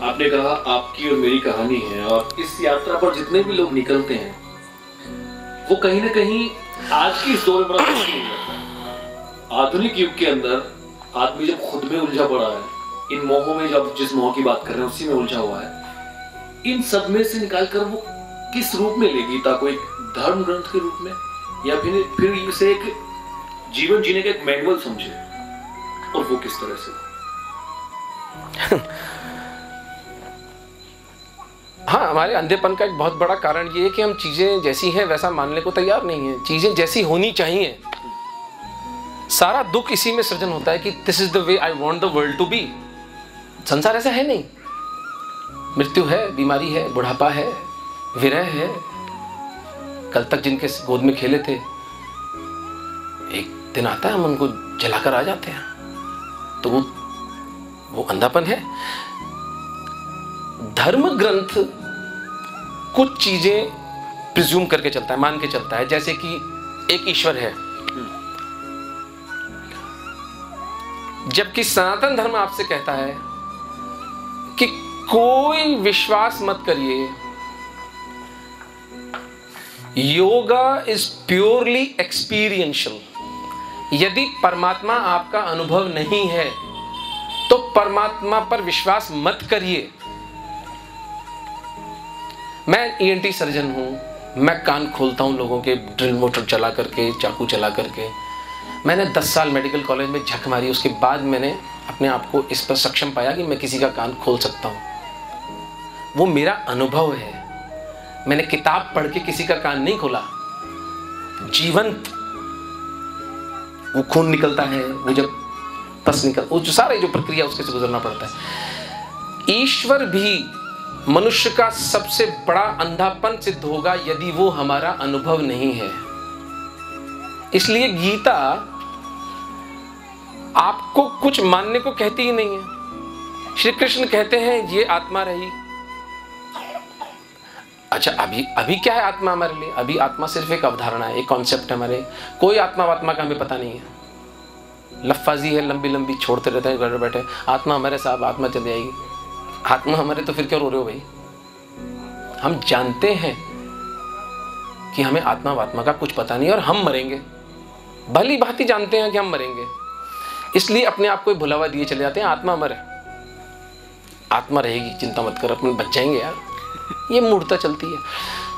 आपने कहा आपकी और मेरी कहानी है, और इस यात्रा पर जितने भी लोग निकलते हैं वो कहीं ना कहीं आज की इस दौर में बड़ा मुश्किल लगता है। आधुनिक युग के अंदर आदमी जब खुद में उलझा पड़ा है, इन मोहों में, जब जिस मोह की बात कर रहे हैं उसी में उलझा हुआ है, इन सब में से निकालकर वो किस रूप में ले गीता को? एक धर्म ग्रंथ के रूप में, या फिर इसे एक जीवन जीने का एक मैनुअल समझे, और वो किस तरह से? हाँ, हमारे अंधेपन का एक बहुत बड़ा कारण ये है कि हम चीजें जैसी हैं वैसा मानने को तैयार नहीं है। चीजें जैसी होनी चाहिए। सारा दुख इसी में सृजन होता है कि this is the way I want the world to be. संसार ऐसा है नहीं। मृत्यु है, बीमारी है, बुढ़ापा है, विरह है। कल तक जिनके गोद में खेले थे, एक दिन आता है हम उनको जलाकर आ जाते हैं। तो वो अंधापन है। धर्म ग्रंथ कुछ चीजें प्रिज्यूम करके चलता है, मान के चलता है, जैसे कि एक ईश्वर है, जबकि सनातन धर्म आपसे कहता है कि कोई विश्वास मत करिए, योगा इज प्योरली एक्सपीरियंशियल। यदि परमात्मा आपका अनुभव नहीं है तो परमात्मा पर विश्वास मत करिए। मैं ईएनटी सर्जन हूं, मैं कान खोलता हूं लोगों के, ड्रिल मोटर चला करके, चाकू चला करके। मैंने 10 साल मेडिकल कॉलेज में झक मारी, उसके बाद मैंने अपने आप को इस पर सक्षम पाया कि मैं किसी का कान खोल सकता हूं। वो मेरा अनुभव है। मैंने किताब पढ़ के किसी का कान नहीं खोला। जीवंत वो खून निकलता है, वो जब पस निकल, वो जो सारे जो प्रक्रिया उसके से गुजरना पड़ता है। ईश्वर भी मनुष्य का सबसे बड़ा अंधापन सिद्ध होगा यदि वो हमारा अनुभव नहीं है। इसलिए गीता आपको कुछ मानने को कहती ही नहीं है। श्री कृष्ण कहते हैं ये आत्मा रही। अच्छा, अभी क्या है आत्मा हमारे लिए? अभी आत्मा सिर्फ एक अवधारणा है, एक कॉन्सेप्ट है हमारे। कोई आत्मा का हमें पता नहीं है। लफ्फाजी है, लंबी लंबी छोड़ते रहते हैं घर बैठे। आत्मा हमारे साहब, आत्मा चली जाएगी। आत्मा हमारे, तो फिर क्यों रो रहे हो भाई? हम जानते हैं कि हमें आत्मा का कुछ पता नहीं और हम मरेंगे। भली भांति जानते हैं कि हम मरेंगे, इसलिए अपने आप को भुलावा दिए चले जाते हैं। आत्मा अमर है, आत्मा रहेगी, चिंता मत कर, अपने बच जाएंगे यार। ये मूर्खता चलती है।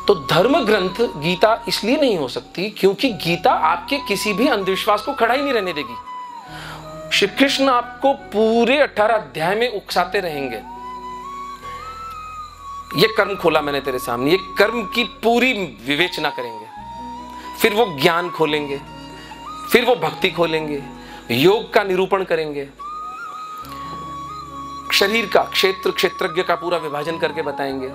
तो धर्म ग्रंथ गीता इसलिए नहीं हो सकती क्योंकि गीता आपके किसी भी अंधविश्वास को खड़ा ही नहीं रहने देगी। श्री कृष्ण आपको पूरे 18 अध्याय में उकसाते रहेंगे। ये कर्म खोला मैंने तेरे सामने, ये कर्म की पूरी विवेचना करेंगे, फिर वो ज्ञान खोलेंगे, फिर वो भक्ति खोलेंगे, योग का निरूपण करेंगे, शरीर का क्षेत्र क्षेत्रज्ञ का पूरा विभाजन करके बताएंगे।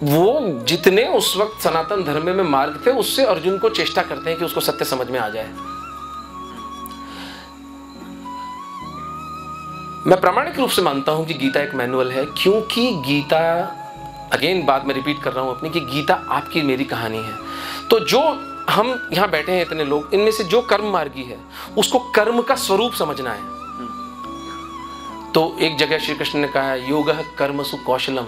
वो जितने उस वक्त सनातन धर्म में मार्ग थे उससे अर्जुन को चेष्टा करते हैं कि उसको सत्य समझ में आ जाए। मैं प्रामाणिक रूप से मानता हूं कि गीता एक मैनुअल है, क्योंकि गीता, अगेन बात मैं रिपीट कर रहा हूं अपनी, कि गीता आपकी मेरी कहानी है। तो जो हम यहां बैठे हैं इतने लोग, इनमें से जो कर्म मार्गी है उसको कर्म का स्वरूप समझना है। तो एक जगह श्री कृष्ण ने कहा है योगः कर्मसु कौशलम,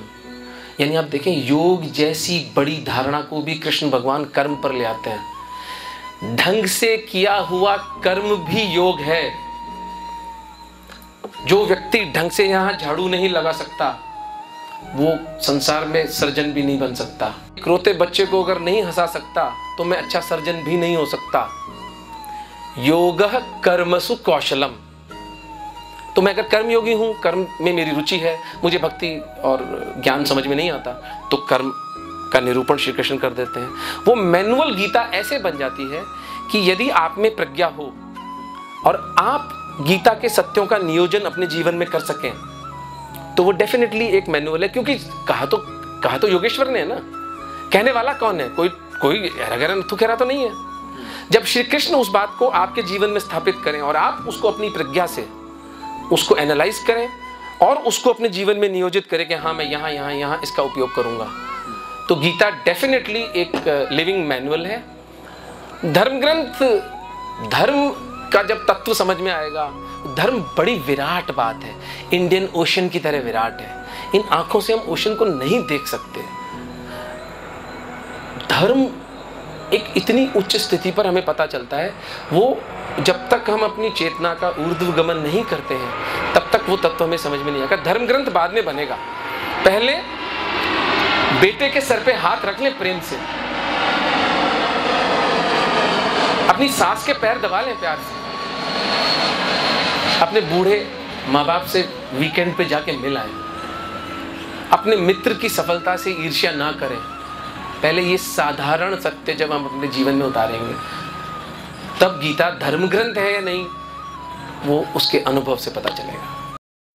यानी आप देखें योग जैसी बड़ी धारणा को भी कृष्ण भगवान कर्म पर ले आते हैं। ढंग से किया हुआ कर्म भी योग है। जो व्यक्ति ढंग से यहां झाड़ू नहीं लगा सकता वो संसार में सर्जन भी नहीं बन सकता। रोते बच्चे को अगर नहीं हंसा सकता तो मैं अच्छा सर्जन भी नहीं हो सकता। योगः कर्मसु कौशलम। तो मैं अगर कर्मयोगी हूं, कर्म में मेरी रुचि है, मुझे भक्ति और ज्ञान समझ में नहीं आता, तो कर्म का निरूपण श्री कृष्ण कर देते हैं। वो मैनुअल गीता ऐसे बन जाती है कि यदि आप में प्रज्ञा हो और आप गीता के सत्यों का नियोजन अपने जीवन में कर सकें तो वो डेफिनेटली एक मैनुअल है। क्योंकि कहा तो योगेश्वर ने है ना, कहने वाला कौन है? कोई नथुखेरा तो नहीं है। जब श्री कृष्ण उस बात को आपके जीवन में स्थापित करें और आप उसको अपनी प्रज्ञा से उसको एनालाइज करें और उसको अपने जीवन में नियोजित करें कि हाँ मैं यहाँ इसका उपयोग करूंगा, तो गीता डेफिनेटली एक लिविंग मैनुअल है। धर्म ग्रंथ, धर्म का जब तत्व समझ में आएगा, धर्म बड़ी विराट बात है, इंडियन ओशन की तरह विराट है। इन आंखों से हम ओशन को नहीं देख सकते। धर्म एक इतनी उच्च स्थिति पर हमें पता चलता है, वो जब तक हम अपनी चेतना का ऊर्ध्वगमन नहीं करते हैं तब तक वो तत्व हमें समझ में नहीं आएगा। धर्म ग्रंथ बाद में बनेगा, पहले बेटे के सर पे हाथ रख ले प्रेम से, अपनी सास के पैर दबा लें प्यार से, अपने बूढ़े माँ बाप से वीकेंड पे जाके मिल आए, अपने मित्र की सफलता से ईर्ष्या ना करें। पहले ये साधारण सत्य जब हम अपने जीवन में उतारेंगे, तब गीता धर्म ग्रंथ है या नहीं वो उसके अनुभव से पता चलेगा।